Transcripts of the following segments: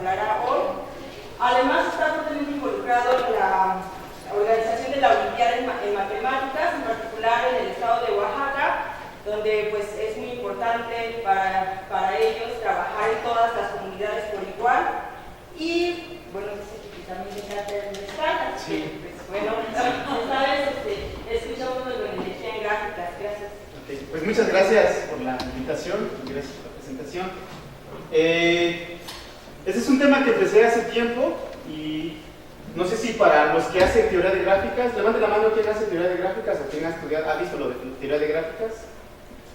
hablará hoy. Además está totalmente involucrado en la organización de la Olimpiada en Matemáticas, en particular en el estado de Oaxaca, donde pues es muy importante para ellos trabajar en todas las comunidades por igual. Y bueno, dice que también le encanta el escala. Sí. Pues bueno, esta vez escuchamos con energía en gráficas. Gracias. Okay. Pues muchas gracias por la invitación, gracias por la presentación. Este es un tema que empecé hace tiempo y no sé si para los que hacen teoría de gráficas, levante la mano quien hace teoría de gráficas o quien ha visto lo de teoría de gráficas,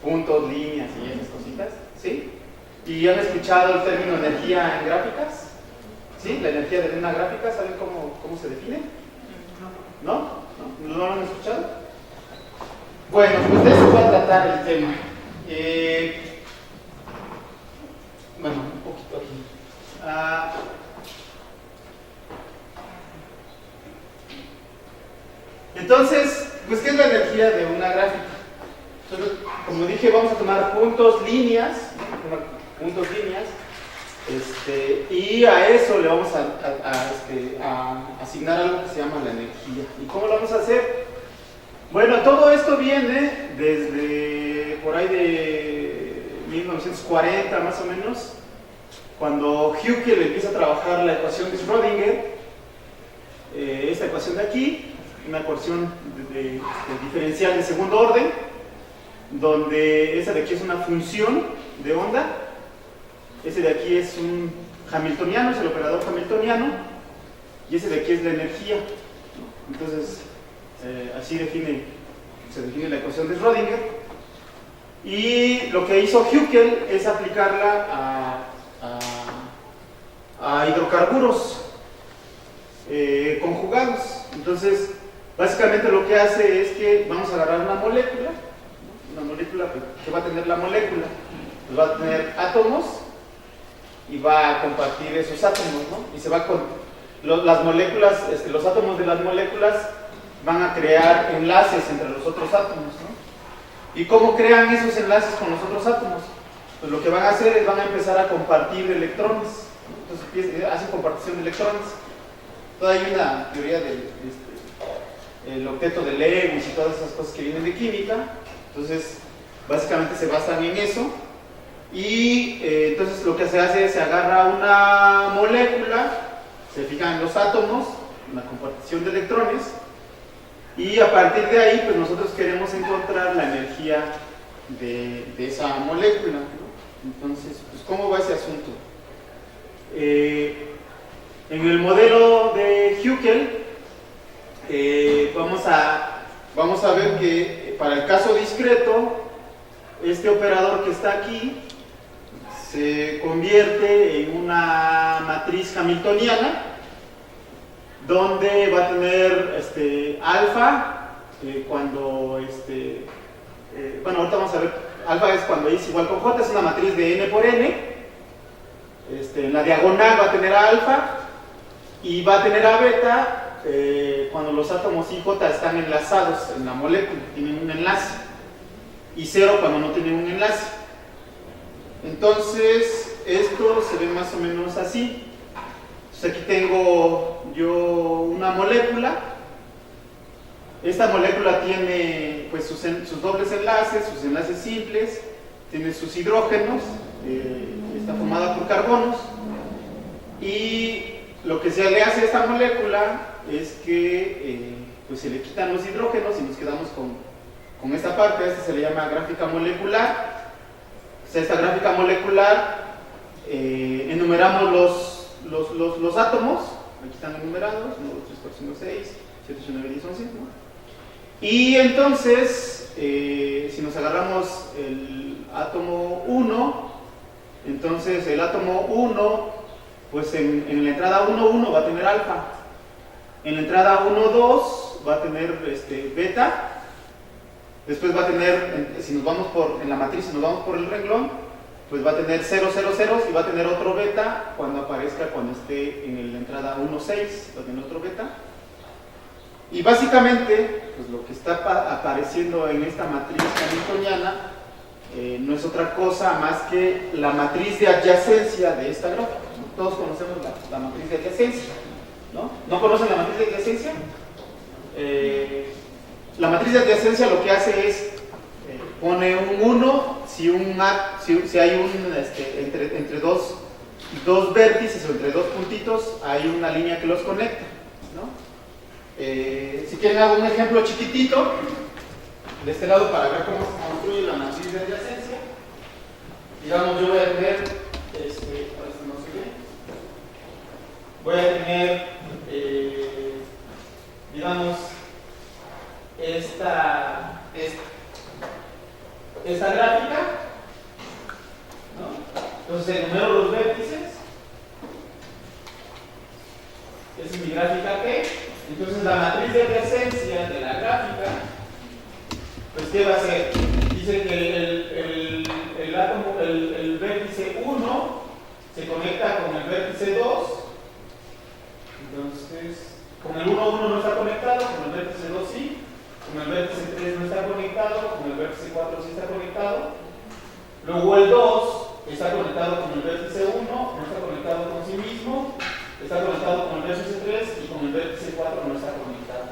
puntos, líneas y esas cositas, ¿sí? ¿Y han escuchado el término energía en gráficas? ¿Sí? La energía de una gráfica, ¿saben cómo se define? ¿No? ¿No lo han escuchado? Bueno, pues de eso va a tratar el tema. Bueno, un poquito aquí. Entonces, pues, ¿qué es la energía de una gráfica? Entonces, como dije, vamos a tomar puntos, líneas, y a eso le vamos a asignar algo que se llama la energía. ¿Y cómo lo vamos a hacer? Bueno, todo esto viene desde por ahí de 1940 más o menos, cuando Huckel empieza a trabajar la ecuación de Schrödinger, esta ecuación de aquí, una ecuación de diferencial de segundo orden, donde esa de aquí es una función de onda, ese de aquí es un hamiltoniano, es el operador hamiltoniano, y ese de aquí es la energía, ¿no? Entonces, así se define la ecuación de Schrödinger, y lo que hizo Huckel es aplicarla a hidrocarburos conjugados. Entonces, básicamente lo que hace es que vamos a agarrar una molécula que va a tener la molécula, pues va a tener átomos y va a compartir esos átomos, ¿no? Y se va con las moléculas, los átomos de las moléculas van a crear enlaces entre los otros átomos, ¿no? ¿Y cómo crean esos enlaces con los otros átomos? Pues lo que van a hacer es van a empezar a compartir electrones, ¿no? Entonces hacen compartición de electrones. Toda hay una teoría del octeto de Lewis y todas esas cosas que vienen de química. Entonces, básicamente se basan en eso. Y entonces lo que se hace es se agarra una molécula, se fijan los átomos, la compartición de electrones, y a partir de ahí, pues nosotros queremos encontrar la energía de esa molécula, ¿no? Entonces, pues, ¿cómo va ese asunto? En el modelo de Huckel, vamos a ver que para el caso discreto, este operador que está aquí se convierte en una matriz hamiltoniana, donde va a tener alfa cuando bueno, ahorita vamos a ver, alfa es cuando es igual con j, es una matriz de n por n, en la diagonal va a tener a alfa y va a tener a beta cuando los átomos I y J están enlazados en la molécula, tienen un enlace, y 0 cuando no tienen un enlace. Entonces, esto se ve más o menos así. Entonces, aquí tengo yo una molécula. Esta molécula tiene pues sus dobles enlaces, sus enlaces simples, tiene sus hidrógenos, está formada por carbonos, y lo que se le hace a esta molécula es que pues se le quitan los hidrógenos y nos quedamos con esta parte. A esta se le llama gráfica molecular. O sea, esta gráfica molecular enumeramos los átomos, aquí están enumerados, 1, 2, 3, 4, 5, 6, 7, 8, 9, 10, 11, ¿no? Y entonces, si nos agarramos el átomo 1, entonces el átomo 1, pues en la entrada 1, 1 va a tener alfa, en la entrada 1, 2 va a tener beta, después va a tener, si nos vamos en la matriz, si nos vamos por el renglón, pues va a tener 0, 0, 0 y va a tener otro beta cuando aparezca, cuando esté en la entrada 1, 6, va a tener otro beta. Y básicamente, pues lo que está apareciendo en esta matriz hamiltoniana no es otra cosa más que la matriz de adyacencia de esta gráfica, ¿no? todos conocemos la matriz de adyacencia, ¿no? ¿No conocen la matriz de adyacencia? La matriz de adyacencia lo que hace es pone un 1 si hay entre dos vértices o entre dos puntitos hay una línea que los conecta, ¿no? Si quieren hago un ejemplo chiquitito de este lado para ver cómo se construye la matriz de adyacencia. Digamos, yo voy a tener no se ve. Voy a tener digamos esta gráfica, ¿no? Entonces enumero los vértices. Esa es mi gráfica P. Entonces la matriz de adyacencia de la gráfica, pues ¿qué va a hacer? Dice que el vértice 1 se conecta con el vértice 2. Entonces, con el 1 no está conectado, con el vértice 2 sí. Con el vértice 3 no está conectado, con el vértice 4 sí está conectado. Luego el 2 está conectado con el vértice 1, no está conectado con sí mismo, está conectado con el vértice 3 y con el vértice 4 no está conectado.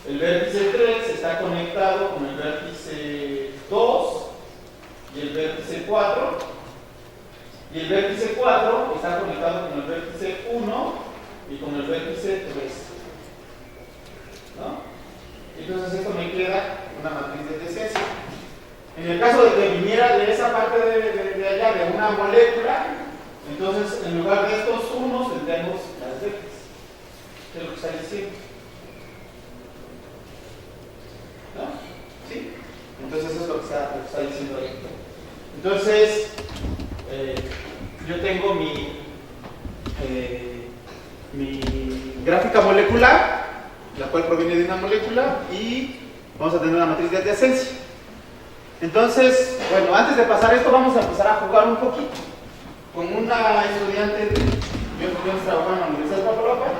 El vértice 3 está conectado con el vértice 2 y el vértice 4, y el vértice 4 está conectado con el vértice 1 y con el vértice 3, ¿no? Entonces esto me queda una matriz de adyacencia. En el caso de que viniera de esa parte de allá, de una molécula, entonces en lugar de estos unos tendremos las vértices. ¿Qué es lo que está diciendo? ¿No? ¿Sí? Entonces eso es lo que está diciendo ahí. Entonces, yo tengo mi gráfica molecular, la cual proviene de una molécula, y vamos a tener una matriz de adyacencia. Entonces, bueno, antes de pasar esto, vamos a empezar a jugar un poquito con una estudiante. Yo trabajaba en la Universidad de Papaloapan.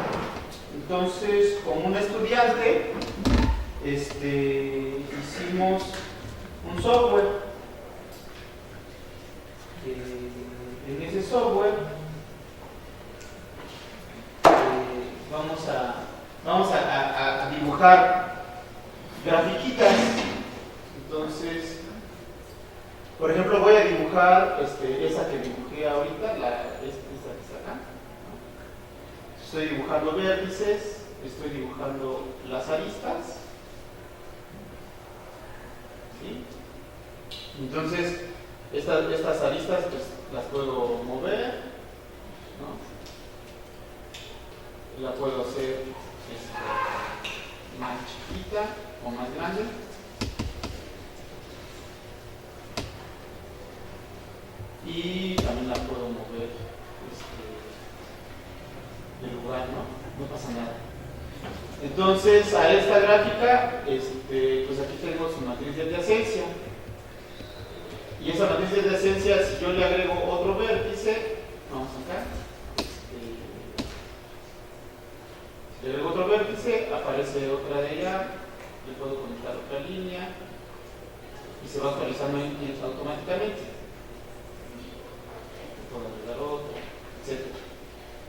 Entonces, con una estudiante, hicimos un software. En ese software, vamos a dibujar grafiquitas. Entonces, por ejemplo, voy a dibujar esa que dibujé ahorita, esta que está acá. Estoy dibujando vértices, estoy dibujando las aristas. ¿Sí? Entonces, estas aristas pues, las puedo mover, ¿no? La puedo hacer más chiquita o más grande. Y también la puedo mover de lugar, ¿no? No pasa nada. Entonces, a esta gráfica, pues aquí tengo su matriz de adyacencia. Y esa matriz de adyacencia, si yo le agrego otro vértice, vamos acá. Si le agrego otro vértice, aparece otra de allá. Le puedo conectar otra línea y se va actualizando automáticamente. Puedo agregar otro, etc.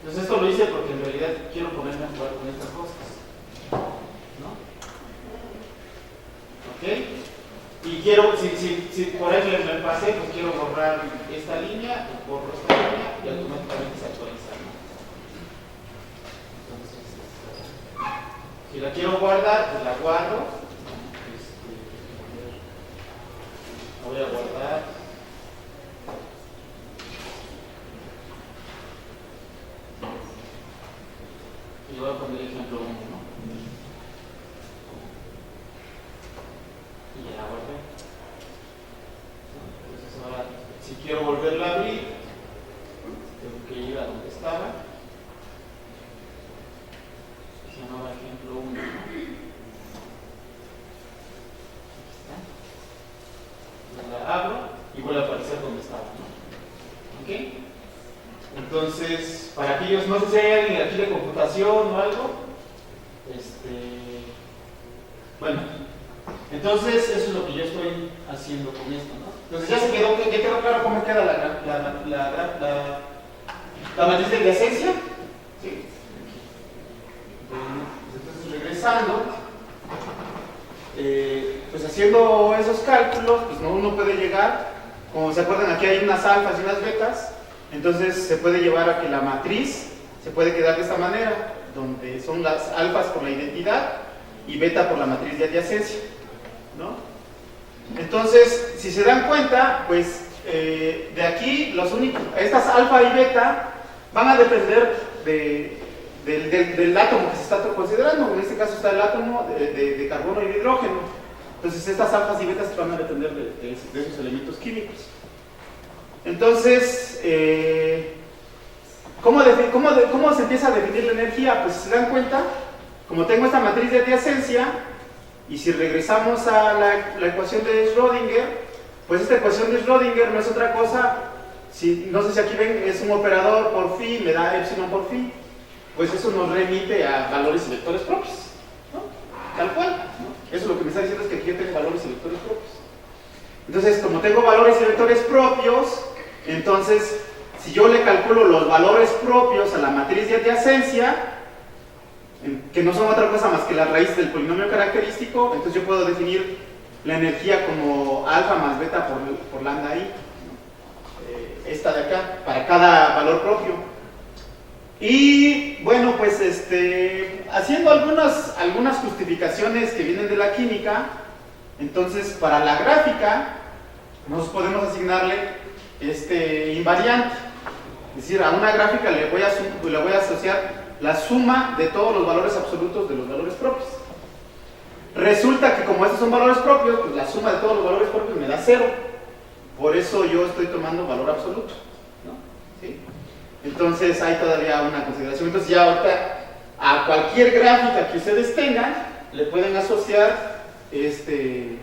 Entonces esto lo hice porque en realidad quiero ponerme a jugar con estas cosas, ¿no? ¿Ok? Y quiero, si por ahí me pasé, pues quiero borrar esta línea, borro esta línea y automáticamente se actualiza, ¿no? Entonces, si la quiero guardar, pues la guardo. La voy a guardar. Y voy a poner ejemplo 1, ¿no? Y ya la guardé. Entonces ahora, si quiero volverla a abrir, tengo que ir a donde estaba. Se llamaba ejemplo 1, ¿no? Aquí está. La abro y vuelve a aparecer donde estaba, ¿no? ¿Ok? Entonces, para aquellos, no sé si hay alguien aquí de computación o algo. Bueno, entonces eso es lo que yo estoy haciendo con esto, ¿no? Entonces ya se quedó, ya quedó claro cómo queda la matriz de adyacencia. ¿Sí? Entonces, regresando, pues haciendo esos cálculos, pues uno puede llegar, como se acuerdan, aquí hay unas alfas y unas betas, entonces se puede llevar a que la matriz se puede quedar de esta manera, donde son las alfas por la identidad y beta por la matriz de adyacencia, ¿no? Entonces, si se dan cuenta, pues de aquí estas alfa y beta van a depender del átomo que se está considerando. En este caso está el átomo de carbono y de hidrógeno. Entonces estas alfas y betas van a depender de esos elementos químicos. Entonces, ¿cómo se empieza a definir la energía? Pues si se dan cuenta, como tengo esta matriz de adyacencia, y si regresamos a la ecuación de Schrödinger, pues esta ecuación de Schrödinger no es otra cosa, no sé si aquí ven, es un operador por phi, me da epsilon por phi, pues eso nos remite a valores y vectores propios, ¿no? Tal cual, ¿no? Eso lo que me está diciendo es que aquí yo tengo valores y vectores propios. Entonces, como tengo valores y vectores propios, entonces, si yo le calculo los valores propios a la matriz de adyacencia, que no son otra cosa más que la raíz del polinomio característico, entonces yo puedo definir la energía como alfa más beta por lambda i, ¿no? Esta de acá, para cada valor propio. Y bueno, pues haciendo algunas justificaciones que vienen de la química, entonces para la gráfica nos podemos asignarle este invariante, es decir, a una gráfica le voy a asociar la suma de todos los valores absolutos de los valores propios. Resulta que como estos son valores propios, pues la suma de todos los valores propios me da 0. Por eso yo estoy tomando valor absoluto, ¿no? ¿Sí? Entonces hay todavía una consideración. Entonces ya ahorita a cualquier gráfica que ustedes tengan le pueden asociar este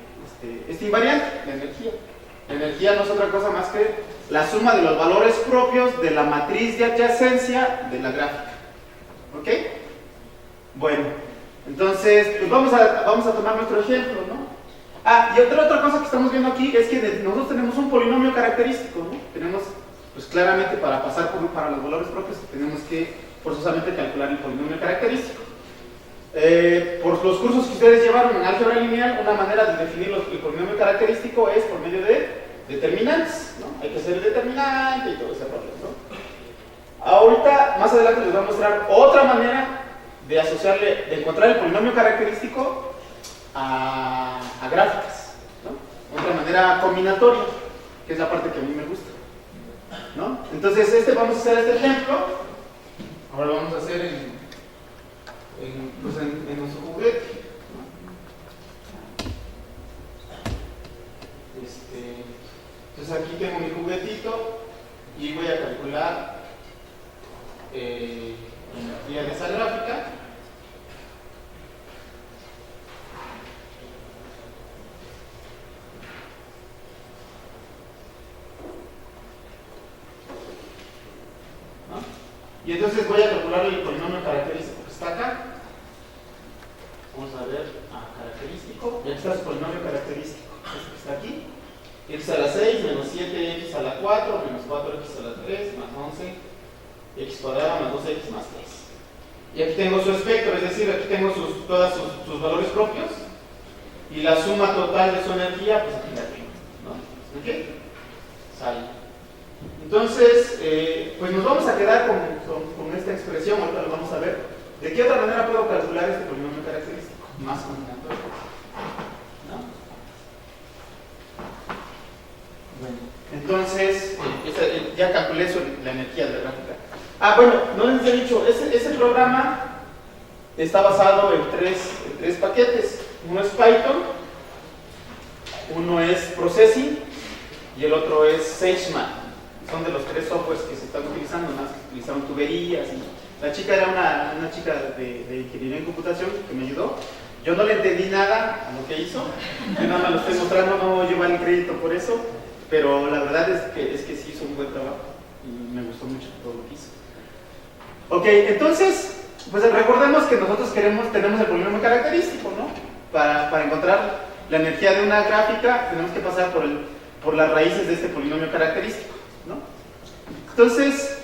invariante, la energía. La energía no es otra cosa más que la suma de los valores propios de la matriz de adyacencia de la gráfica. ¿Ok? Bueno, entonces pues vamos a tomar nuestro ejemplo, ¿no? Ah, y otra cosa que estamos viendo aquí es que nosotros tenemos un polinomio característico, ¿no? Tenemos, pues claramente para pasar para los valores propios tenemos que forzosamente calcular el polinomio característico. Por los cursos que ustedes llevaron en álgebra lineal, una manera de definir el polinomio característico es por medio de determinantes, ¿no? Hay que hacer el determinante y todo ese rollo, ¿no? Ahorita, más adelante les voy a mostrar otra manera de encontrar el polinomio característico a gráficas, ¿no? Otra manera combinatoria, que es la parte que a mí me gusta, ¿no? Entonces, vamos a hacer este ejemplo. Ahora lo vamos a hacer en nuestro juguete, ¿no? Entonces aquí tengo mi juguetito y voy a calcular energía de esa gráfica. ¿No? Y entonces voy a calcular el polinomio característico que está acá. Vamos a ver, característico. Y aquí está su polinomio característico. Este que está aquí. X a la 6 menos 7x a la 4 menos 4x a la 3 más 11 x cuadrado más 2x más 3. Y aquí tengo su espectro, es decir, aquí tengo todos sus valores propios y la suma total de su energía, pues aquí la tengo, ¿no? ¿Ok? Sale. Entonces, pues nos vamos a quedar con esta expresión, ahorita lo vamos a ver. ¿De qué otra manera puedo calcular este polinomio característico? Más combinatorio, ¿no? Bueno, entonces, ya calculé la energía de la gráfica. Ah, bueno, no les he dicho, ese programa está basado en tres paquetes. Uno es Python, uno es Processing y el otro es SageMath. Son de los tres softwares que se están utilizando, más que utilizaron tuberías. La chica era una chica de ingeniería en computación que me ayudó. Yo no le entendí nada a lo que hizo, yo nada más lo estoy mostrando, no llevo el crédito por eso, pero la verdad es que sí hizo un buen trabajo y me gustó mucho todo lo que hizo. Ok, entonces, pues recordemos que nosotros tenemos el polinomio característico, ¿no? Para encontrar la energía de una gráfica tenemos que pasar por las raíces de este polinomio característico, ¿no? Entonces,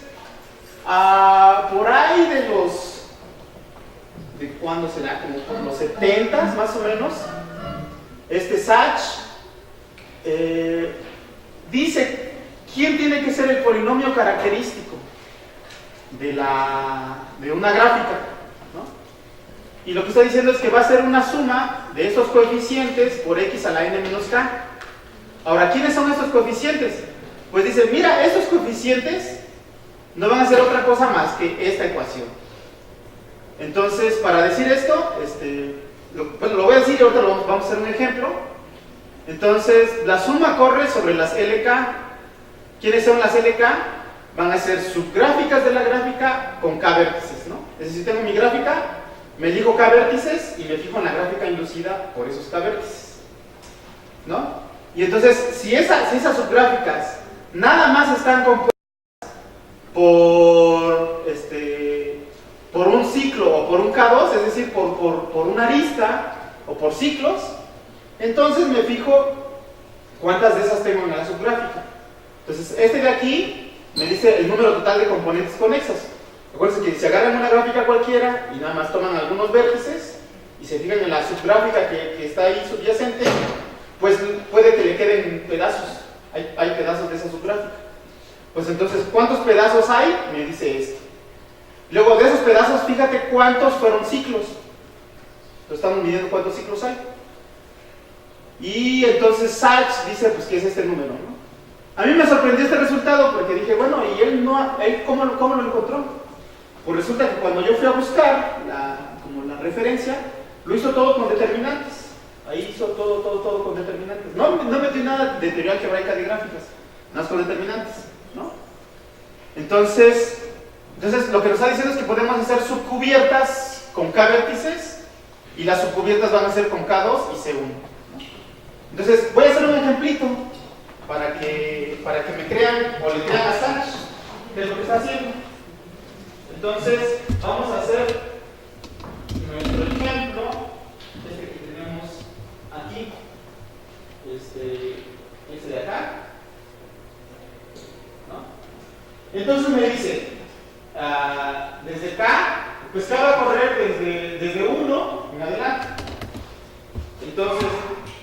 Por ahí de los... ¿De cuándo será? Como por los 70s más o menos. Sachs dice quién tiene que ser el polinomio característico de una gráfica, ¿no? Y lo que está diciendo es que va a ser una suma de estos coeficientes por x a la n menos k. Ahora, ¿quiénes son estos coeficientes? Pues dice, mira, estos coeficientes no van a ser otra cosa más que esta ecuación. Entonces, para decir esto, lo voy a decir y ahorita vamos a hacer un ejemplo. Entonces, la suma corre sobre las LK. ¿Quiénes son las LK? Van a ser subgráficas de la gráfica con K vértices, ¿no? Es decir, tengo mi gráfica, me elijo K vértices y me fijo en la gráfica inducida por esos K vértices, ¿no? Y entonces, si esas subgráficas nada más están compuestas por un ciclo o por un K2, es decir, por una arista o por ciclos, entonces me fijo cuántas de esas tengo en la subgráfica. Entonces, este de aquí me dice el número total de componentes conexos. Acuérdense que si agarran una gráfica cualquiera y nada más toman algunos vértices y se fijan en la subgráfica que está ahí subyacente, pues puede que le queden pedazos. Hay pedazos de esa subgráfica. Pues entonces, ¿cuántos pedazos hay? Me dice esto. Luego de esos pedazos, fíjate cuántos fueron ciclos. Entonces estamos midiendo cuántos ciclos hay. Y entonces Sachs dice pues que es este número, ¿no? A mí me sorprendió este resultado porque dije, bueno, ¿y él cómo lo encontró? Pues resulta que cuando yo fui a buscar como la referencia, lo hizo todo con determinantes. Ahí hizo todo con determinantes. No metió nada de teoría algebraica de gráficas, nada más con determinantes, ¿no? Entonces lo que nos está diciendo es que podemos hacer subcubiertas con K vértices y las subcubiertas van a ser con K2 y C1, ¿no? Entonces voy a hacer un ejemplito para que me crean o le crean a Sachs qué es lo que está haciendo. Entonces vamos a hacer nuestro ejemplo, que tenemos aquí, este de acá, ¿no? Entonces me dice, desde K, pues K va a correr desde 1 en adelante. Entonces,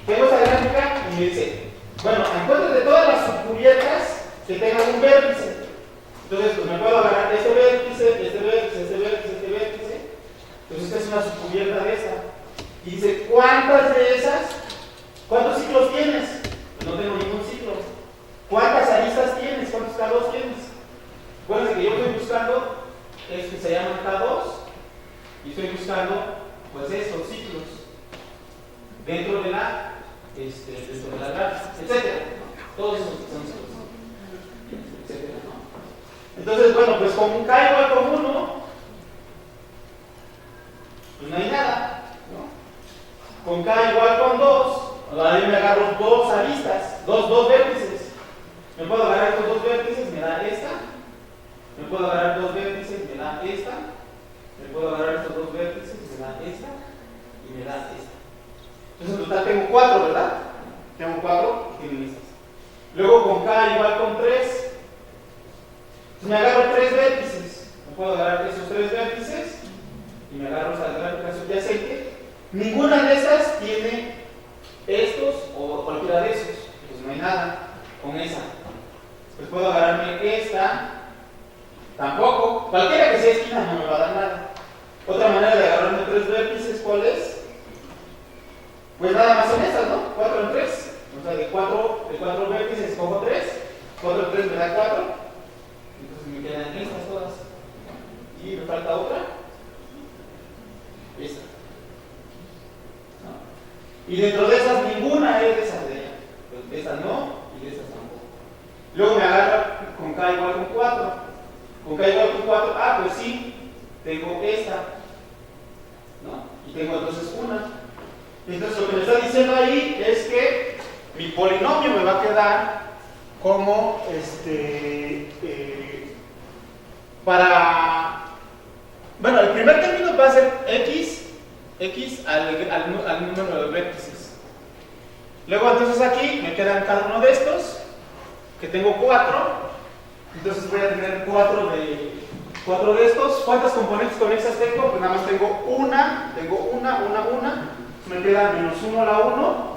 tengo esa gráfica y me dice, bueno, encuentre de todas las subcubiertas que tengan un vértice. Entonces, pues me puedo agarrar este vértice, este vértice, este vértice, este vértice. Entonces, esta es una subcubierta de esta. Y dice, ¿cuántas de esas? ¿Cuántos ciclos tienes? Pues no tengo ningún ciclo. ¿Cuántas aristas tienes? ¿Cuántos K2 tienes? Acuérdense que yo estoy buscando es que se llaman K2 y estoy buscando pues estos ciclos dentro de la gráfica, etcétera, ¿no? Todos esos son ciclos, etcétera, ¿no? Entonces, bueno, pues con un K igual con 1 pues no hay nada, ¿no? Con K igual con 2, ahora yo me agarro dos aristas, dos vértices. Me puedo agarrar estos dos vértices, me da esta. Me puedo agarrar dos vértices, me da esta. Me puedo agarrar estos dos vértices, me da esta. Y me da esta. Entonces en total tengo 4, ¿verdad? Tengo 4 que tienen estas. Luego con K igual con 3. Entonces me agarro 3 vértices. Me puedo agarrar esos 3 vértices. Y me agarro esa gráfica subyacente. Ninguna de estas tiene estos o cualquiera de esos. Pues no hay nada con esa. Pues puedo agarrarme esta. Tampoco. Cualquiera que sea esquina no me va a dar nada. Otra manera de agarrarme 3 vértices, ¿cuál es? Pues nada más son estas, ¿no? 4 en 3. O sea, de 4 vértices escojo 3. 4 en 3 me da 4. Entonces me quedan estas todas. Y me falta otra. Esta. ¿No? Y dentro de esas ninguna es de esas de ella. Pues de estas no y de estas tampoco. Luego me agarro con K igual con 4. Con K igual con 4, pues sí, tengo esta, ¿no? Y tengo entonces una. Entonces lo que me está diciendo ahí es que mi polinomio me va a quedar como bueno, el primer término va a ser x al número de vértices. Luego entonces aquí me quedan cada uno de estos, que tengo 4. Entonces voy a tener 4 4 de estos. ¿Cuántas componentes conexas tengo? Pues nada más tengo una. Me queda menos 1 a la 1.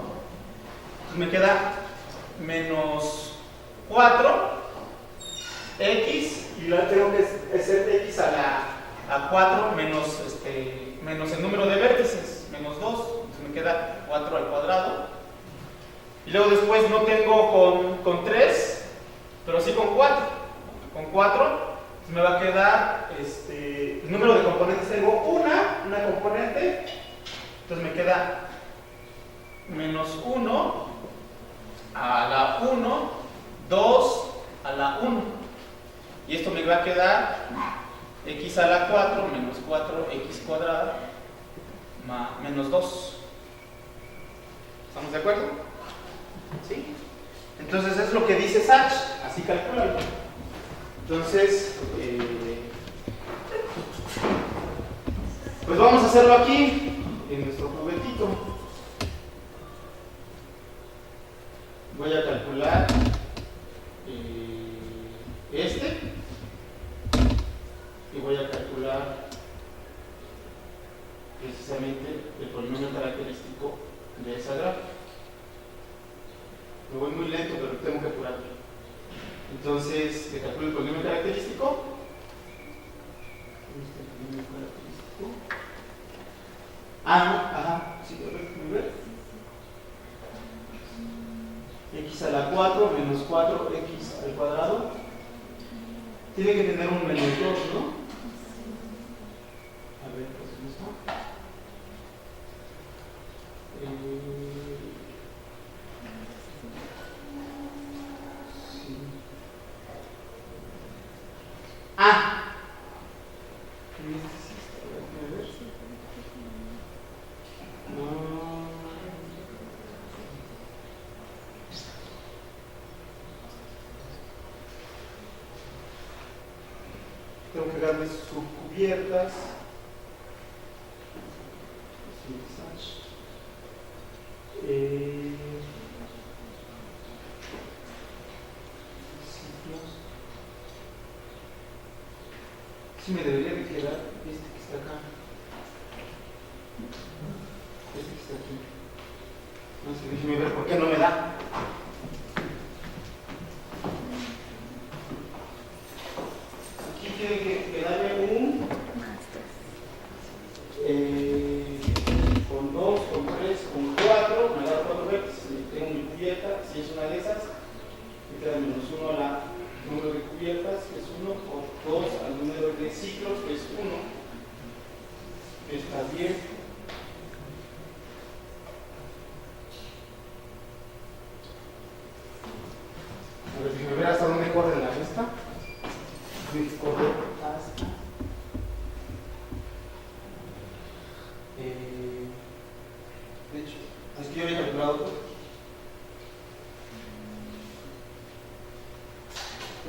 Me queda menos 4 x, y la tengo que hacer x a 4 menos el número de vértices, menos 2. Entonces me queda 4 al cuadrado. Y luego después no tengo con 3, pero sí con 4. Con 4 me va a quedar el número de componentes. Tengo una componente, entonces me queda menos 1 a la 1, 2 a la 1. Y esto me va a quedar x a la 4 menos 4x cuadrada menos 2. ¿Estamos de acuerdo? ¿Sí? Entonces es lo que dice Sachs, así calcúlalo. Entonces, pues vamos a hacerlo aquí, en nuestro cubetito. Voy a calcular y voy a calcular precisamente el polinomio característico de esa gráfica. Me voy muy lento, pero tengo que apurarme. Entonces, le calculo el polinomio característico. Sí, muy bien. X a la 4 menos 4x al cuadrado. Tiene que tener un menos 2, ¿no? A ver, pues mismo. Tengo que darle subcubiertas. Sí me debería de quedar que está acá. Que está aquí. No sé, déjeme ver por qué no me da. Aquí tiene que quedarme con 2, con 3, con 4, me da 4 vértices. Tengo mi cubierta, si es una de esas, me queda menos 1 a la número de cubiertas, que es 1, o 2 al número de ciclos, que es 1. Está bien. A ver, déjame ver hasta dónde corre la resta. Corre hasta. De hecho, es que yo había calculado todo.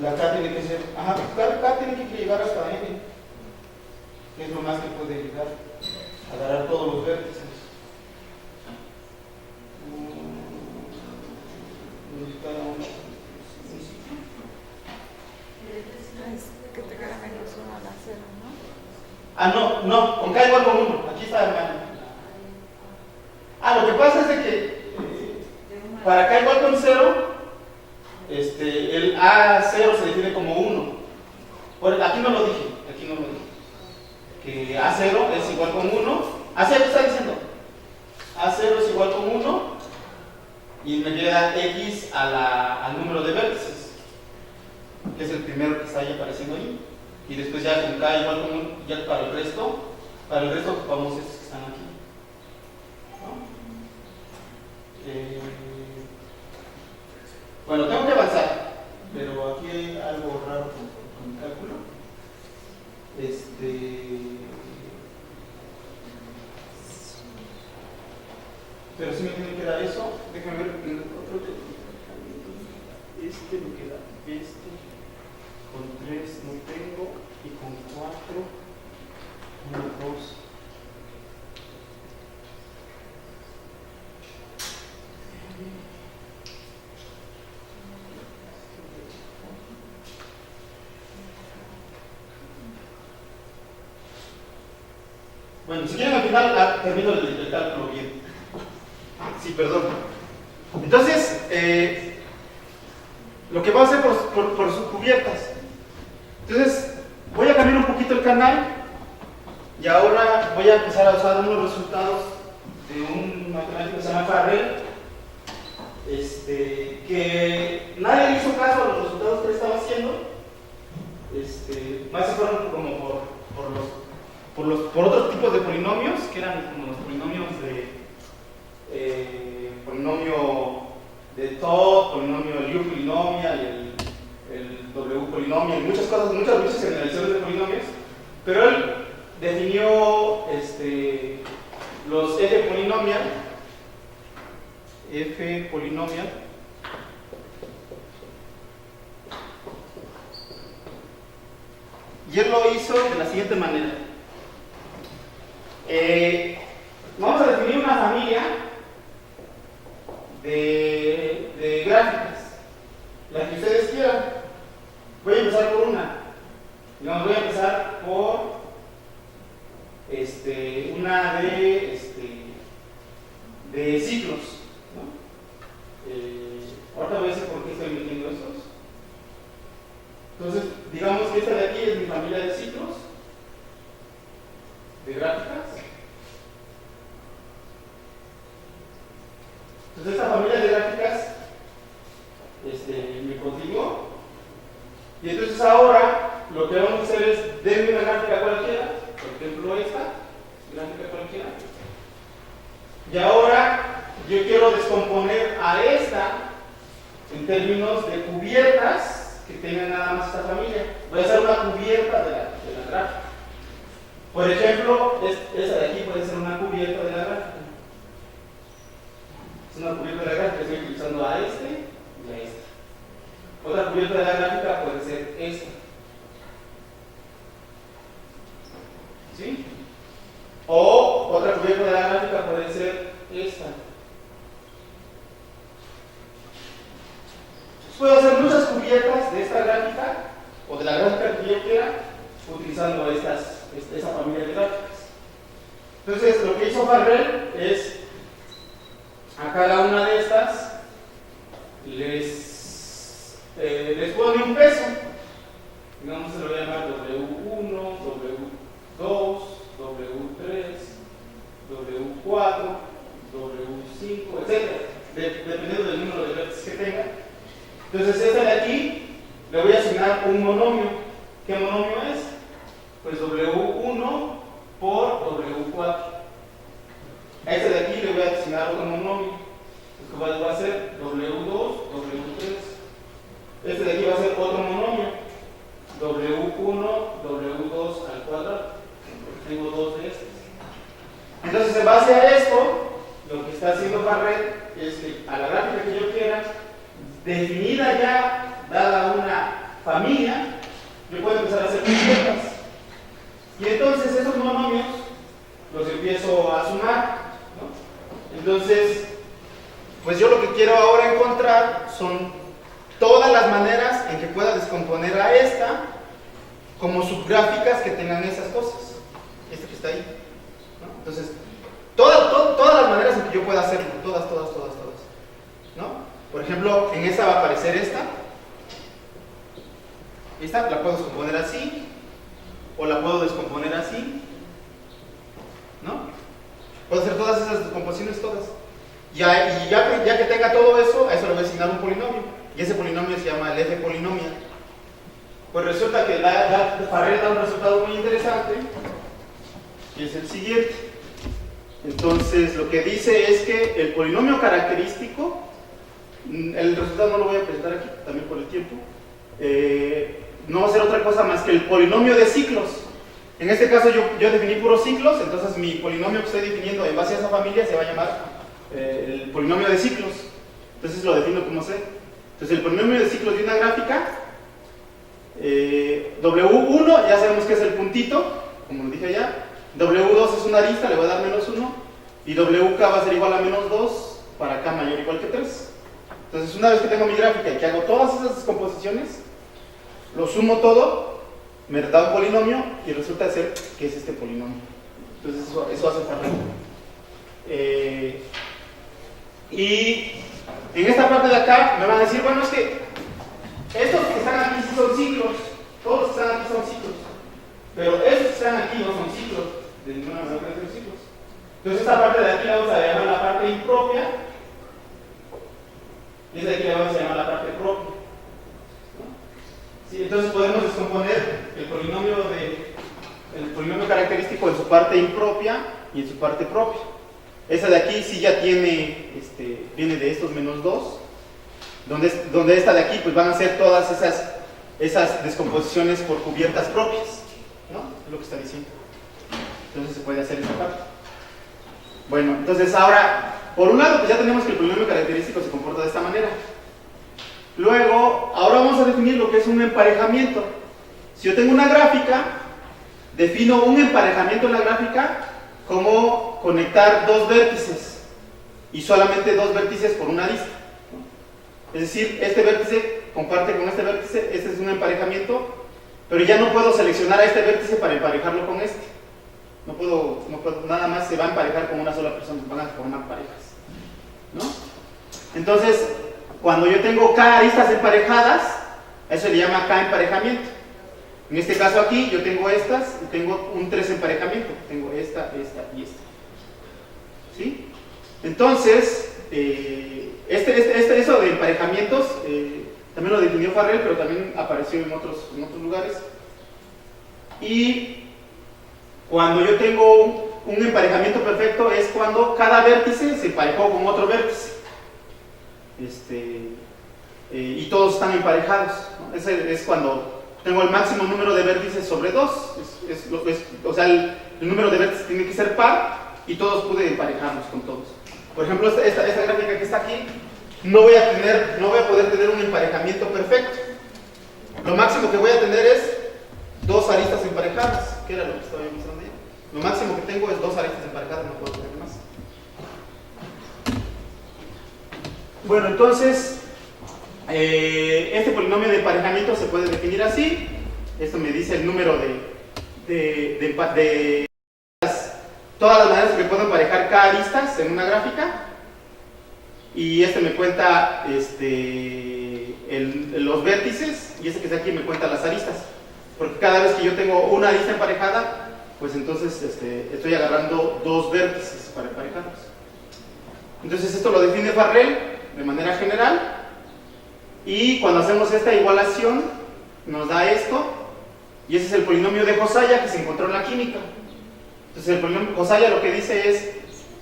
La K tiene que ser, K tiene que llegar hasta N, que es lo más que puede llegar a agarrar todos los vértices. Cada uno. Que te queda menos 1 a la 0, ¿no? No, con K igual con 1, aquí está hermano. Lo que pasa es de que para K igual con 0, el A0 se define como 1. Aquí no lo dije, que A0 es igual con 1. A0 está diciendo, A0 es igual con 1 y me queda X al número de vértices, que es el primero que está ahí apareciendo ahí. Y después ya con K igual con 1, ya para el resto ocupamos estos que están aquí. Bueno, tengo que avanzar, pero aquí hay algo raro con el cálculo. Pero sí me tiene que dar eso. Déjenme ver el otro. Me queda con 3 no tengo, y con 4, 1, 2. Bueno, si quieren al final termino el cálculo bien. Sí, perdón. Entonces, lo que vamos a hacer por subcubiertas. Entonces, voy a cambiar un poquito el canal y ahora voy a empezar a usar unos resultados de un matemático que se llama Farrell, que nadie le hizo caso a los resultados que él estaba haciendo, más se fueron como por otros tipos de polinomios, que eran como los polinomios polinomio de Todd, polinomio Liu polinomial, el W polinomial, muchas cosas, muchas generalizaciones de polinomios, pero él definió los F polinomial, y él lo hizo de la siguiente manera. Vamos a definir una familia de gráficas, la que ustedes quieran. Voy a empezar por una. Digamos, voy a empezar por una de ciclos, ¿no? Ahorita voy a decir por qué estoy metiendo estos. Entonces, digamos que esta de aquí es mi familia de ciclos, de gráficas. Entonces, esta familia de gráficas me continuó. Y entonces ahora lo que vamos a hacer es, denme una gráfica cualquiera, por ejemplo esta, gráfica cualquiera. Y ahora yo quiero descomponer a esta en términos de cubiertas que tengan nada más esta familia. Voy a hacer una cubierta de la gráfica. Por ejemplo, esta de aquí puede ser una cubierta de la gráfica. Es una cubierta de la gráfica, estoy utilizando a este y a este. Otra cubierta de la gráfica puede ser esta. ¿Sí? O otra cubierta de la gráfica puede ser esta. Puedo hacer muchas cubiertas de esta gráfica o de la gráfica que yo quiera utilizando esta familia de gráficas. Entonces, lo que hizo Farrell es a cada una de estas les pone un peso. Digamos, se lo voy a llamar W1, W2, W3, W4, W5, etc. Dependiendo del número de vértices que tenga. Entonces, esta de aquí le voy a asignar un monomio. ¿Qué monomio es? Pues W1 por W4. A este de aquí le voy a asignar otro monomio. Entonces, va a ser W2, W3. Este de aquí va a ser otro monomio. W1, W2 al cuadrado. Porque tengo dos de estos. Entonces, en base a esto, lo que está haciendo Farrell es que a la gráfica que yo quiera, definida ya, dada una familia, yo puedo empezar a hacer cubiertas. Y entonces esos monomios los empiezo a sumar, ¿no? Entonces, pues yo lo que quiero ahora encontrar son todas las maneras en que pueda descomponer a esta como subgráficas que tengan esas cosas. Esta que está ahí, ¿no? Entonces, todas las maneras en que yo pueda hacerlo, todas, ¿no? Por ejemplo, en esta va a aparecer esta. Esta la puedo descomponer así, o la puedo descomponer así, ¿no? Puedo hacer todas esas descomposiciones, todas. Y ya que tenga todo eso, a eso le voy a asignar un polinomio. Y ese polinomio se llama el F polinomial. Pues resulta que Farrell da un resultado muy interesante, que es el siguiente. Entonces, lo que dice es que el polinomio característico, el resultado no lo voy a presentar aquí, también por el tiempo, no va a ser otra cosa más que el polinomio de ciclos. En este caso yo definí puros ciclos, entonces mi polinomio que estoy definiendo en base a esa familia se va a llamar el polinomio de ciclos. Entonces lo defino como C. Entonces el polinomio de ciclos de una gráfica, W1 ya sabemos que es el puntito, como lo dije allá. W2 es una arista, le voy a dar menos 1, y WK va a ser igual a menos 2 para K mayor o igual que 3. Entonces, una vez que tengo mi gráfica y que hago todas esas descomposiciones, lo sumo todo, me da un polinomio y resulta ser que es este polinomio. Entonces eso hace Farrell. Y en esta parte de acá me van a decir, bueno, es que estos que están aquí sí son ciclos, todos los que están aquí son ciclos, pero estos que están aquí no son ciclos, de ninguna manera son ciclos. Entonces esta parte de aquí la vamos a llamar la parte impropia, y esta de aquí la vamos a llamar la parte propia. Sí, entonces podemos descomponer el polinomio característico en su parte impropia y en su parte propia. Esa de aquí sí ya tiene, viene de estos menos 2, donde esta de aquí pues van a ser todas esas descomposiciones por cubiertas propias, ¿no? Es lo que está diciendo. Entonces se puede hacer esa parte. Bueno, entonces ahora, por un lado pues ya tenemos que el polinomio característico se comporta de esta manera. Luego, ahora vamos a definir lo que es un emparejamiento. Si yo tengo una gráfica, defino un emparejamiento en la gráfica como conectar dos vértices y solamente dos vértices por una arista. Es decir, este vértice comparte con este vértice, este es un emparejamiento, pero ya no puedo seleccionar a este vértice para emparejarlo con este. No puedo, nada más se va a emparejar con una sola persona, van a formar parejas, ¿no? Entonces, cuando yo tengo K aristas emparejadas, a eso se le llama K emparejamiento. En este caso aquí yo tengo estas y tengo un 3 emparejamiento. Tengo esta y esta. ¿Sí? Entonces, eso de emparejamientos también lo definió Farrell, pero también apareció en otros lugares. Y cuando yo tengo un emparejamiento perfecto es cuando cada vértice se emparejó con otro vértice. Y todos están emparejados, ¿no? Ese es cuando tengo el máximo número de vértices sobre 2, o sea, el número de vértices tiene que ser par y todos pude emparejarlos con todos. Por ejemplo, esta gráfica que está aquí, no voy a poder tener un emparejamiento perfecto. Lo máximo que voy a tener es dos aristas emparejadas, que era lo que estaba mostrando ya. Lo máximo que tengo es dos aristas emparejadas, no puedo tener más. Bueno, entonces, este polinomio de emparejamiento se puede definir así. Esto me dice el número de todas las maneras que puedo emparejar K aristas en una gráfica. Y este me cuenta los vértices, y este que está aquí me cuenta las aristas. Porque cada vez que yo tengo una arista emparejada, pues entonces estoy agarrando dos vértices para emparejarlos. Entonces esto lo define Farrell de manera general. Y cuando hacemos esta igualación, nos da esto, y ese es el polinomio de Josaya que se encontró en la química. Entonces el polinomio de Josaya lo que dice es,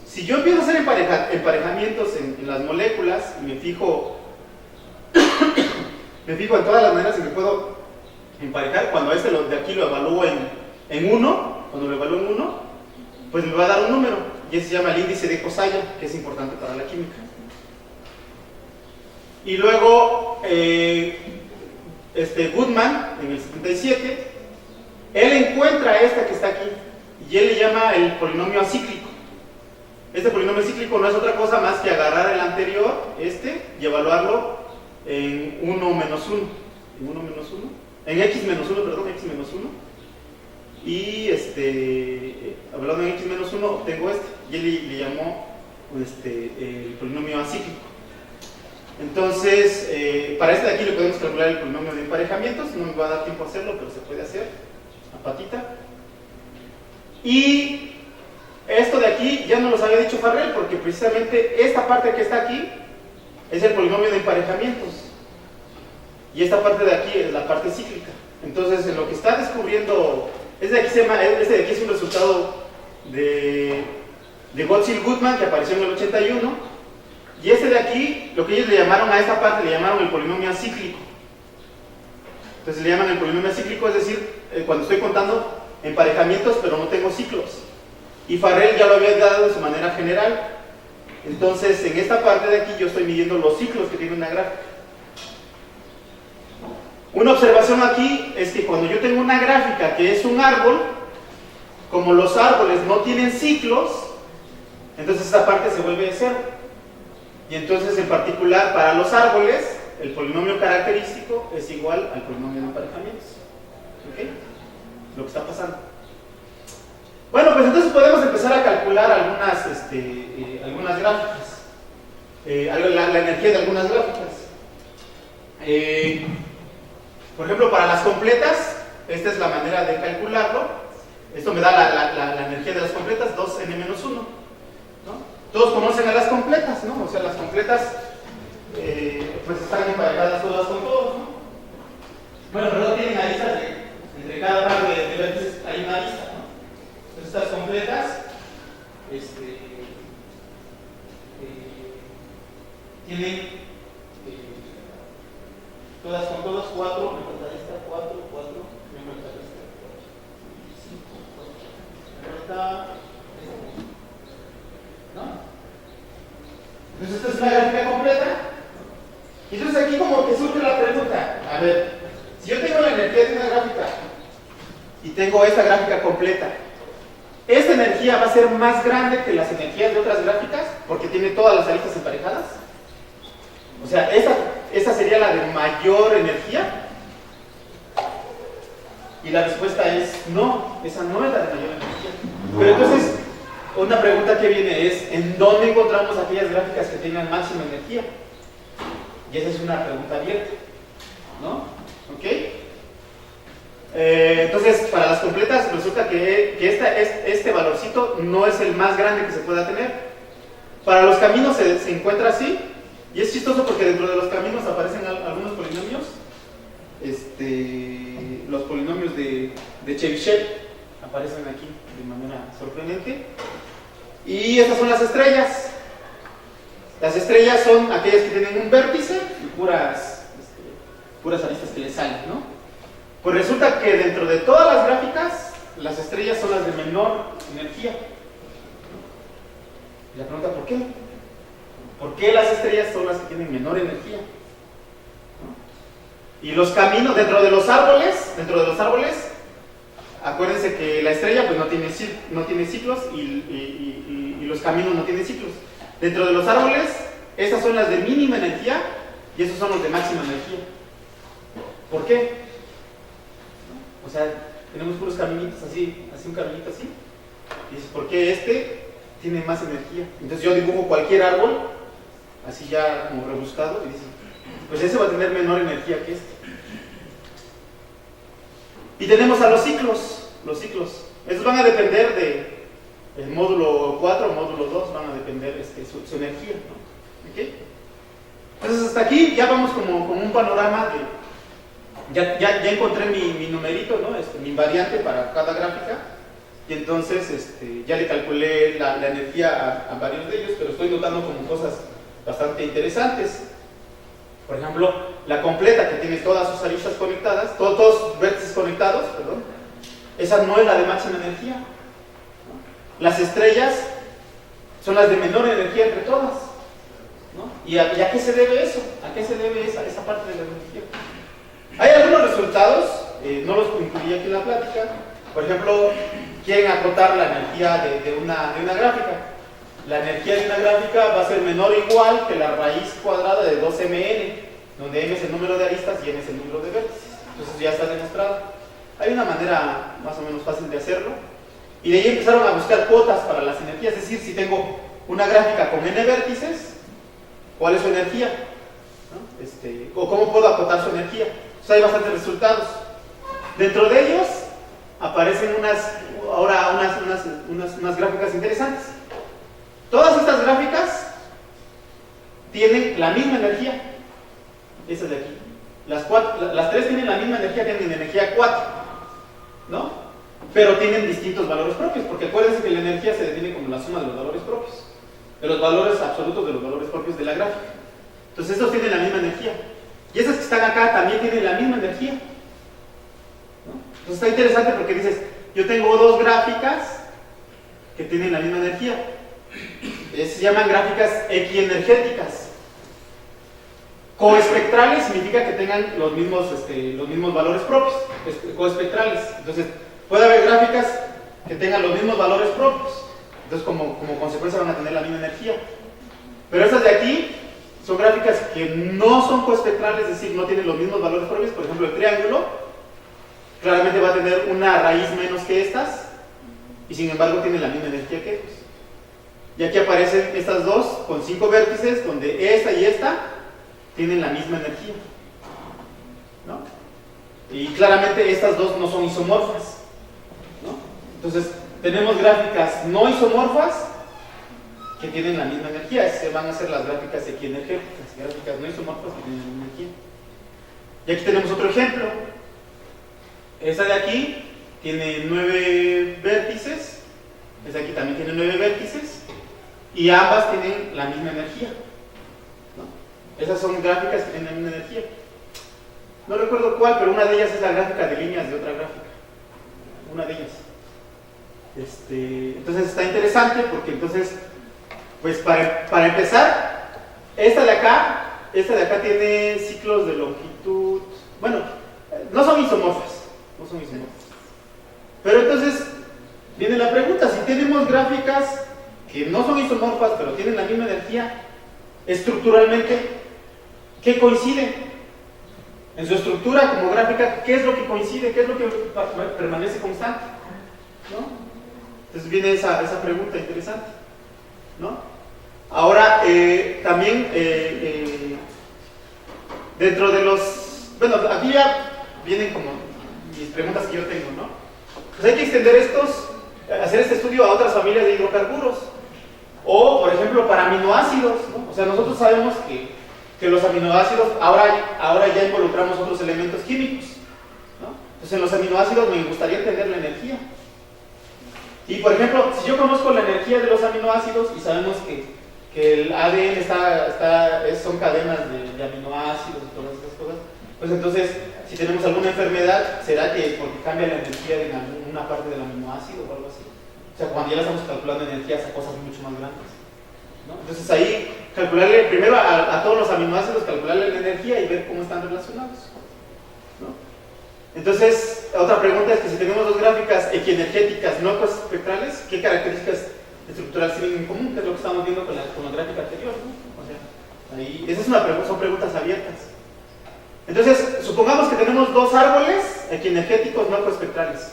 si yo empiezo a hacer emparejamientos en las moléculas, y me fijo en todas las maneras en que puedo emparejar, cuando de aquí lo evalúo en 1, cuando lo evalúo en 1, pues me va a dar un número, y ese se llama el índice de Josaya, que es importante para la química. Y luego, Goodman, en el 77, él encuentra esta que está aquí, y él le llama el polinomio acíclico. Este polinomio cíclico no es otra cosa más que agarrar el anterior, y evaluarlo en 1 menos 1. En x menos 1, y hablando en x menos 1 obtengo y él le llamó el polinomio acíclico. Entonces, para de aquí le podemos calcular el polinomio de emparejamientos. No me va a dar tiempo a hacerlo, pero se puede hacer a patita. Y esto de aquí ya no los había dicho Farrell, porque precisamente esta parte que está aquí es el polinomio de emparejamientos, y esta parte de aquí es la parte cíclica. Entonces, en lo que está descubriendo, este de aquí es un resultado de Gottschall-Goodman, que apareció en el 81. Y este de aquí, lo que ellos le llamaron a esta parte, le llamaron el polinomio acíclico. Entonces le llaman el polinomio acíclico, es decir, cuando estoy contando emparejamientos, pero no tengo ciclos. Y Farrell ya lo había dado de su manera general. Entonces, en esta parte de aquí yo estoy midiendo los ciclos que tiene una gráfica. Una observación aquí es que cuando yo tengo una gráfica que es un árbol, como los árboles no tienen ciclos, entonces esta parte se vuelve de 0. Y entonces, en particular, para los árboles, el polinomio característico es igual al polinomio de emparejamientos. ¿Ok? Lo que está pasando. Bueno, pues entonces podemos empezar a calcular algunas gráficas, la energía de algunas gráficas. Por ejemplo, para las completas, esta es la manera de calcularlo. Esto me da la energía de las completas, 2n-1, ¿no? Todos conocen a las completas, ¿no? O sea, las completas pues están emparejadas todas con todos, ¿no? Bueno, pero tienen aristas entre cada par de vértices hay una arista, ¿no? Entonces estas completas tienen todas con todas 4, me falta esta, 4, me falta esta, 5, me falta esta, ¿no? Entonces esta es una gráfica completa. Y entonces aquí como que surge la pregunta, a ver, si yo tengo la energía de una gráfica y tengo esta gráfica completa, ¿esta energía va a ser más grande que las energías de otras gráficas porque tiene todas las aristas emparejadas? O sea, ¿esta sería la de mayor energía? Y la respuesta es no, esa no es la de mayor energía. Pero entonces, una pregunta que viene es, ¿en dónde encontramos aquellas gráficas que tengan máxima energía? Y esa es una pregunta abierta, ¿no? ¿Ok? Entonces, para las completas resulta que este valorcito no es el más grande que se pueda tener. Para los caminos se encuentra así, y es chistoso porque dentro de los caminos aparecen algunos polinomios, los polinomios de Chebyshev aparecen aquí de manera sorprendente. Y estas son las estrellas. Las estrellas son aquellas que tienen un vértice y puras aristas que les salen, ¿no? Pues resulta que dentro de todas las gráficas, las estrellas son las de menor energía. Y la pregunta, ¿por qué? ¿Por qué las estrellas son las que tienen menor energía? ¿No? Y los caminos, dentro de los árboles, acuérdense que la estrella pues no tiene ciclos y los caminos no tienen ciclos. Dentro de los árboles, estas son las de mínima energía y esos son los de máxima energía. ¿Por qué? O sea, tenemos puros caminitos así un caminito así. Y dices, ¿por qué este tiene más energía? Entonces yo dibujo cualquier árbol, así ya como rebuscado, y dices, pues ese va a tener menor energía que este. Y tenemos a los ciclos. Estos van a depender del módulo 4 o módulo 2, van a depender su energía, ¿no? ¿Okay? Entonces hasta aquí ya vamos como un panorama de... Ya encontré mi numerito, ¿no? Mi invariante para cada gráfica, y entonces ya le calculé la energía a varios de ellos, pero estoy notando como cosas bastante interesantes. Por ejemplo, la completa, que tiene todas sus aristas conectadas, todos vértices conectados, perdón, esa no es la de máxima energía, ¿no? Las estrellas son las de menor energía entre todas, ¿no? ¿Y a qué se debe eso? ¿A qué se debe esa parte de la energía? Hay algunos resultados, no los incluí aquí en la plática. Por ejemplo, quieren acotar la energía de una gráfica. La energía de una gráfica va a ser menor o igual que la raíz cuadrada de 2mn, donde m es el número de aristas y n es el número de vértices. Entonces ya está demostrado. Hay una manera más o menos fácil de hacerlo. Y de ahí empezaron a buscar cuotas para las energías, es decir, si tengo una gráfica con n vértices, ¿cuál es su energía? ¿No? O cómo puedo acotar su energía. Hay bastantes resultados. Dentro de ellos aparecen unas gráficas interesantes. Todas estas gráficas tienen la misma energía. Esas de aquí. Las tres tienen la misma energía, tienen energía 4, ¿no? Pero tienen distintos valores propios, porque acuérdense que la energía se define como la suma de los valores propios, de los valores absolutos de los valores propios de la gráfica. Entonces estos tienen la misma energía. Y esas que están acá también tienen la misma energía, ¿no? Entonces está interesante porque dices, yo tengo dos gráficas que tienen la misma energía. Se llaman gráficas equienergéticas. Coespectrales significa que tengan los mismos valores propios, coespectrales. Entonces puede haber gráficas que tengan los mismos valores propios. Entonces como consecuencia van a tener la misma energía. Pero estas de aquí son gráficas que no son coespectrales, es decir, no tienen los mismos valores propios. Por ejemplo, el triángulo claramente va a tener una raíz menos que estas, y sin embargo tienen la misma energía que estos. Y aquí aparecen estas dos con 5 vértices, donde esta y esta tienen la misma energía, ¿no? Y claramente estas dos no son isomorfas, ¿no? Entonces tenemos gráficas no isomorfas que tienen la misma energía. Se van a hacer las gráficas equienergéticas, gráficas no isomorfas que tienen la misma energía. Y aquí tenemos otro ejemplo. Esta de aquí tiene 9 vértices, esta de aquí también tiene 9 vértices, y ambas tienen la misma energía, ¿no? Esas son gráficas que tienen la misma energía. No recuerdo cuál, pero una de ellas es la gráfica de líneas de otra gráfica. Una de ellas. Entonces está interesante porque entonces, pues para empezar, esta de acá tiene ciclos de longitud, bueno, no son isomorfas, pero entonces viene la pregunta: si tenemos gráficas que no son isomorfas pero tienen la misma energía, estructuralmente, ¿qué coincide? En su estructura como gráfica, ¿qué es lo que coincide? ¿Qué es lo que permanece constante? ¿No? Entonces viene esa pregunta interesante, ¿no? Ahora, también dentro de los... Bueno, aquí ya vienen como mis preguntas que yo tengo, ¿no? Pues hay que extender hacer este estudio a otras familias de hidrocarburos. O, por ejemplo, para aminoácidos, ¿no? O sea, nosotros sabemos que los aminoácidos, ahora ya involucramos otros elementos químicos, ¿no? Entonces en los aminoácidos me gustaría entender la energía. Y por ejemplo, si yo conozco la energía de los aminoácidos y sabemos que el ADN son cadenas de aminoácidos y todas esas cosas, pues entonces, si tenemos alguna enfermedad, ¿será que porque cambia la energía de alguna parte del aminoácido o algo así? O sea, cuando ya estamos calculando energías a cosas mucho más grandes, ¿no? Entonces ahí, calcularle primero a todos los aminoácidos, calcularle la energía y ver cómo están relacionados, ¿no? Entonces, otra pregunta es que si tenemos dos gráficas equienergéticas no espectrales, ¿qué características estructurales tienen en común? Que es lo que estamos viendo con la gráfica anterior, ¿no? O sea, ahí, son preguntas abiertas. Entonces, supongamos que tenemos dos árboles equienergéticos no coespectrales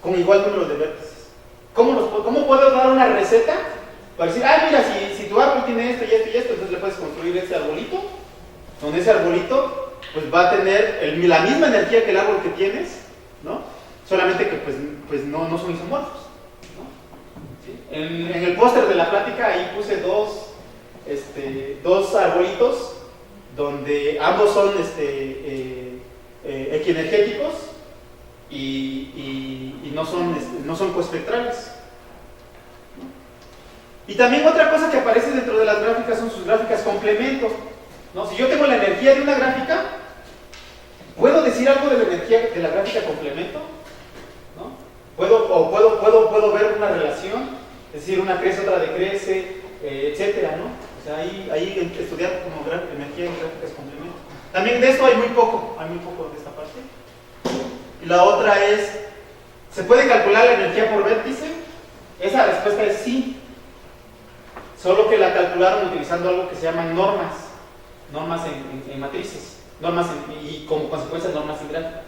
con igual número de vértices. ¿Cómo puedo dar una receta para decir, mira, si tu árbol tiene esto y esto y esto, entonces le puedes construir este arbolito, donde ese arbolito pues va a tener la misma energía que el árbol que tienes, ¿no? Solamente que pues no son isomorfos, ¿no? ¿Sí? En el póster de la plática ahí puse dos arbolitos donde ambos son equienergéticos y no son coespectrales. Y también otra cosa que aparece dentro de las gráficas son sus gráficas complementos, ¿no? Si yo tengo la energía de una gráfica, ¿puedo decir algo de la energía de la gráfica complemento? ¿No? ¿Puedo ver una relación? Es decir, una crece, otra decrece, etcétera, ¿no? O sea, ahí estudiar como energía en gráficas complemento. También de esto hay muy poco de esta parte. Y la otra es, ¿se puede calcular la energía por vértice? Esa respuesta es sí. Solo que la calcularon utilizando algo que se llaman normas en matrices, y como consecuencia normas en gráficas.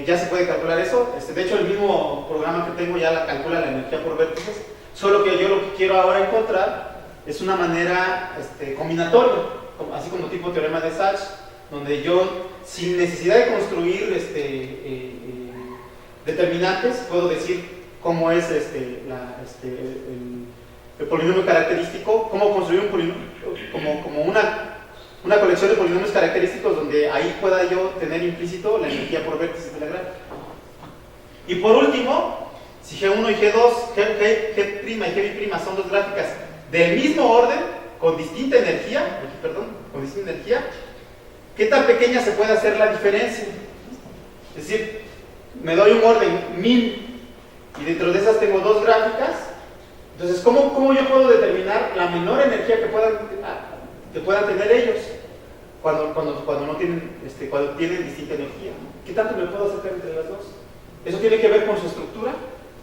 Ya se puede calcular eso. De hecho, el mismo programa que tengo ya la calcula la energía por vértices, solo que yo lo que quiero ahora encontrar es una manera combinatoria, así como tipo teorema de Sachs, donde yo, sin necesidad de construir determinantes, puedo decir cómo es el polinomio característico, cómo construir un polinomio, como una colección de polinomios característicos donde ahí pueda yo tener implícito la energía por vértices de la gráfica. Y por último, si G1 y G2, G' y G' son dos gráficas del mismo orden, con distinta energía, ¿qué tan pequeña se puede hacer la diferencia? Es decir, me doy un orden min y dentro de esas tengo dos gráficas. Entonces, ¿cómo yo puedo determinar la menor energía que puedan tener ellos cuando no tienen, cuando tienen distinta energía? ¿Qué tanto me puedo acercar entre las dos? ¿Eso tiene que ver con su estructura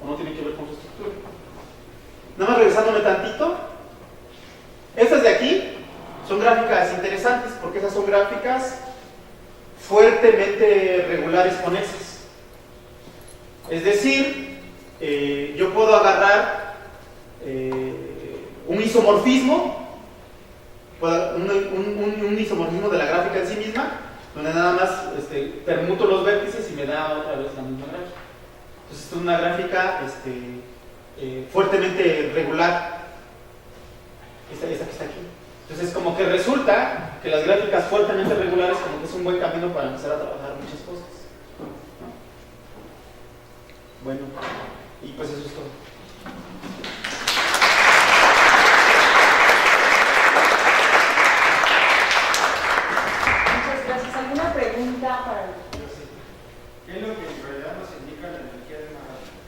o no tiene que ver con su estructura? Nada más regresándome tantito, estas de aquí son gráficas interesantes porque esas son gráficas fuertemente regulares conexas. Es decir, yo puedo agarrar un isomorfismo, un isomorfismo de la gráfica en sí misma, donde nada más permuto los vértices y me da otra vez la misma gráfica. Entonces, esta es una gráfica fuertemente regular, esta que está aquí. Entonces, como que resulta que las gráficas fuertemente regulares como que es un buen camino para empezar a trabajar muchas cosas, ¿no? Bueno, y pues eso es todo. Muchas gracias. ¿Alguna pregunta para el... ¿Qué es lo que en realidad nos indica la energía de una gráfica?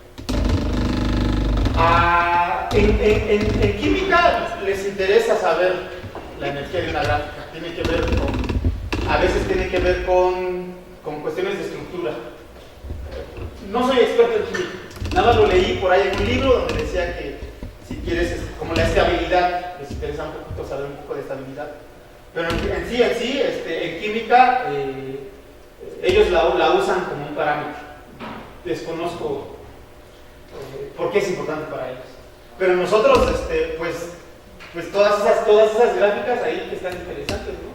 En química les interesa saber la energía de una gráfica. Tiene que ver a veces tiene que ver con cuestiones de estructura. No soy experto en química, nada más lo leí por ahí en un libro donde decía que si quieres, como la estabilidad, les interesa un poquito saber un poco de estabilidad. Pero en sí, en química, ellos la usan como un parámetro. Desconozco por qué es importante para ellos. Pero nosotros, pues todas esas gráficas ahí que están interesantes, ¿no?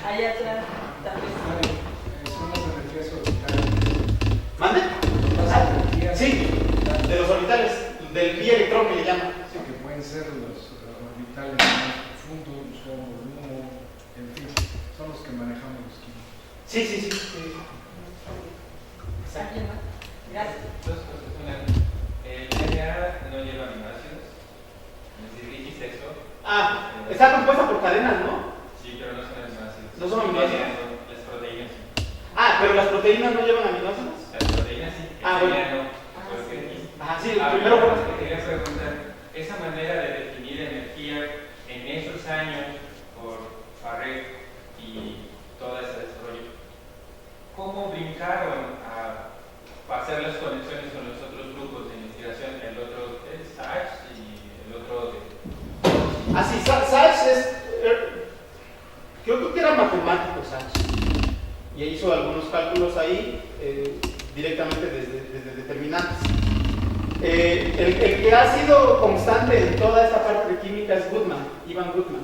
Allá atrás, también. Son las energías orbitales. ¿Mande? Las energías Sí, de los orbitales, del pi electrón que le llaman. sí, que pueden ser los orbitales más profundos, son volumen, en fin, son los que manejamos los químicos. Sí. ¿Alguien más? Gracias. Dos cosas. Una, el DNA no lleva aminoácidos. Es decir, dijiste eso. Está compuesta por cadenas, ¿no? Sí, pero no son aminoácidos. ¿No son aminoácidos? Las proteínas. Pero las proteínas no llevan aminoácidos. Las proteínas sí. El Bueno. DNA no. Fue lo que dijiste. Sí, primero fue. Te quería preguntar, esa manera de definir energía en esos años por Farrell y todo ese desarrollo, ¿cómo brincaron a hacer las conexiones con los otros grupos de investigación? El otro es Sachs y el otro de... Sí, Sachs creo que era matemático Sachs. Y hizo algunos cálculos ahí directamente desde determinantes. El que ha sido constante en toda esta parte de química es Goodman, Ivan Goodman.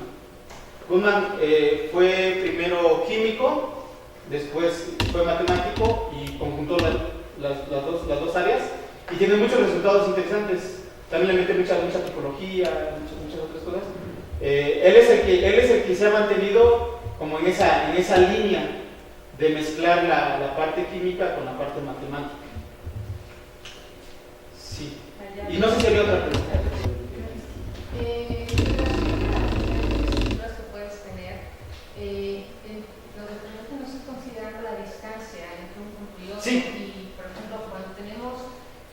Goodman fue primero químico, después fue matemático y conjuntó las dos áreas y tiene muchos resultados interesantes. También le mete mucha topología, muchas otras cosas. Él es el que se ha mantenido como en esa línea de mezclar la parte química con la parte matemática. Sí. Y no sé si había otra pregunta. En relación a las estructuras que puedes tener, lo que no se considera la distancia entre un punto y otro. Sí. Y, por ejemplo, cuando tenemos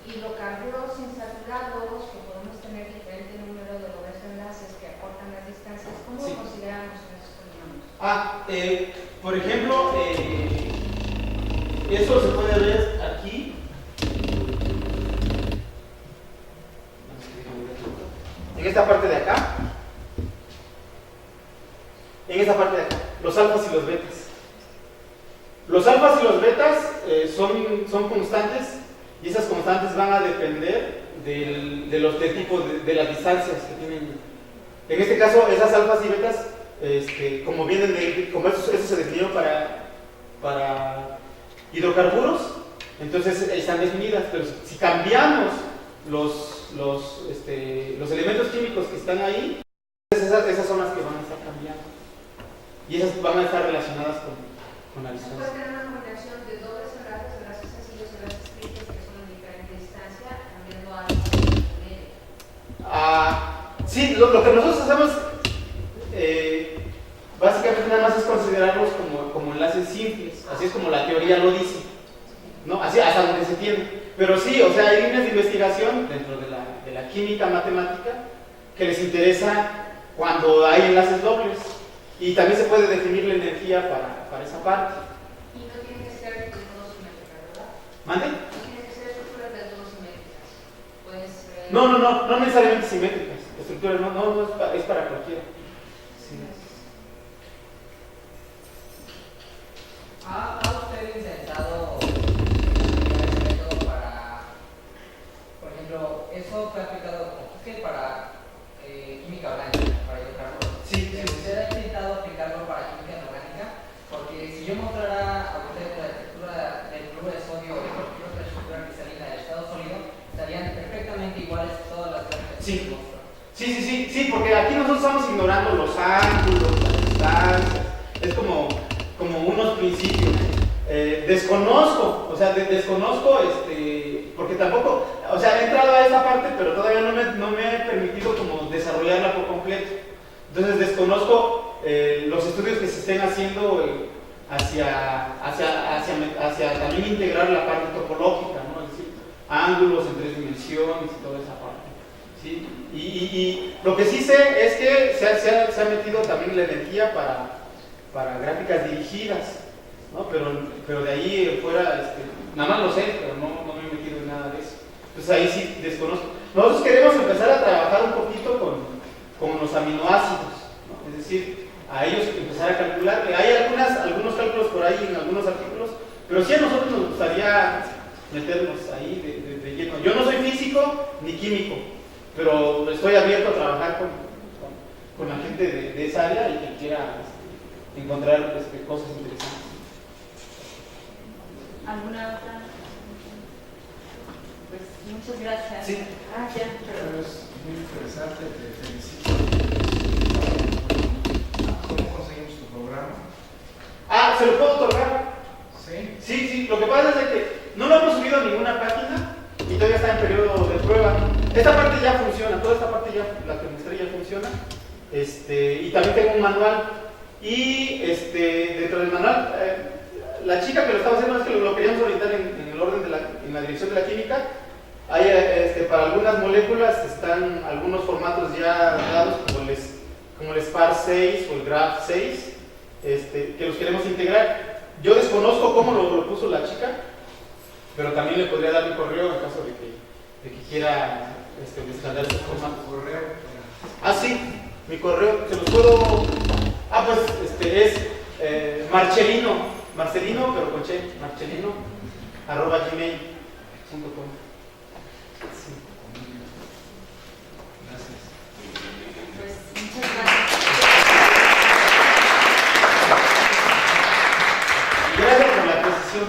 hidrocarburos insaturados, que podemos tener diferente número de dobles enlaces que acortan las distancias, ¿cómo Sí. lo consideramos en esos polígonos? Por ejemplo, eso se puede ver aquí. En esta parte de acá. En esta parte de acá. Los alfas y los betas. Los alfas y los betas son constantes y esas constantes van a depender del tipo de las distancias que tienen. En este caso, esas alfas y betas, como eso se definió para hidrocarburos, entonces están definidas, pero si cambiamos los elementos químicos que están ahí, esas son las que van a estar cambiando y esas van a estar relacionadas con la Se distancia. puede tener una combinación de dobles enlaces sencillos, enlaces triples que son en diferente distancia, cambiando algo de ello. Sí, lo que nosotros hacemos básicamente nada más es considerarlos como enlaces simples, así es como la teoría lo dice, ¿no? Así hasta donde se entiende. Pero sí, o sea, hay líneas de investigación dentro de la química matemática que les interesa cuando hay enlaces dobles y también se puede definir la energía para esa parte. Y no tiene que ser de todo simétrica, ¿verdad? ¿Mande? No tiene que ser estructuras de todo simétricas. Puede ser... No necesariamente simétricas. Estructuras no es para cualquiera. Sí. ¿Ha usted intentado el método para yo mostrara a ustedes la estructura del flujo de sodio y cualquier otra estructura cristalina del estado sólido, estarían perfectamente iguales todas las gráficas Sí. que mostró. Sí, porque aquí nosotros estamos ignorando los ángulos, las distancias, es como unos principios. Desconozco, porque tampoco, o sea, he entrado a esa parte, pero todavía no me he permitido como desarrollarla por completo. Entonces desconozco los estudios que se estén haciendo hacia también integrar la parte topológica, ¿no? Es decir, ángulos en 3 dimensiones y toda esa parte. ¿Sí? Y lo que sí sé es que se ha metido también la energía para gráficas dirigidas, ¿no? Pero de ahí fuera, nada más lo sé, pero no me he metido en nada de eso. Entonces ahí sí desconozco. Nosotros queremos empezar a trabajar un poquito con los aminoácidos, ¿no? Es decir, a ellos empezar a calcular. Hay algunos cálculos por ahí en algunos artículos, pero sí a nosotros nos gustaría meternos ahí de lleno. Yo no soy físico ni químico, pero estoy abierto a trabajar con la gente de esa área y que quiera encontrar cosas interesantes. ¿Alguna otra? Pues muchas gracias. Sí. Gracias. Es muy interesante, te felicito. ¿Cómo conseguimos tu programa? ¿Se lo puedo otorgar? Sí. Sí, lo que pasa es de que no lo hemos subido a ninguna página y todavía está en periodo de prueba. Esta parte ya funciona, toda esta parte ya, la que mostré ya funciona. Y también tengo un manual. Y dentro del manual, la chica que lo estaba haciendo es que lo queríamos orientar en el orden en la dirección de la química. Hay, para algunas moléculas están algunos formatos ya dados como el SPAR6 o el GRAPH6, que los queremos integrar. Yo desconozco cómo lo puso la chica, pero también le podría dar mi correo en caso de que quiera descargar esos formatos. Correo. Sí, mi correo, se los puedo. Pues es Marcelino, pero con Che, Marcelino, @gmail.com. Sí. Gracias. Pues muchas gracias. Gracias por la precisión.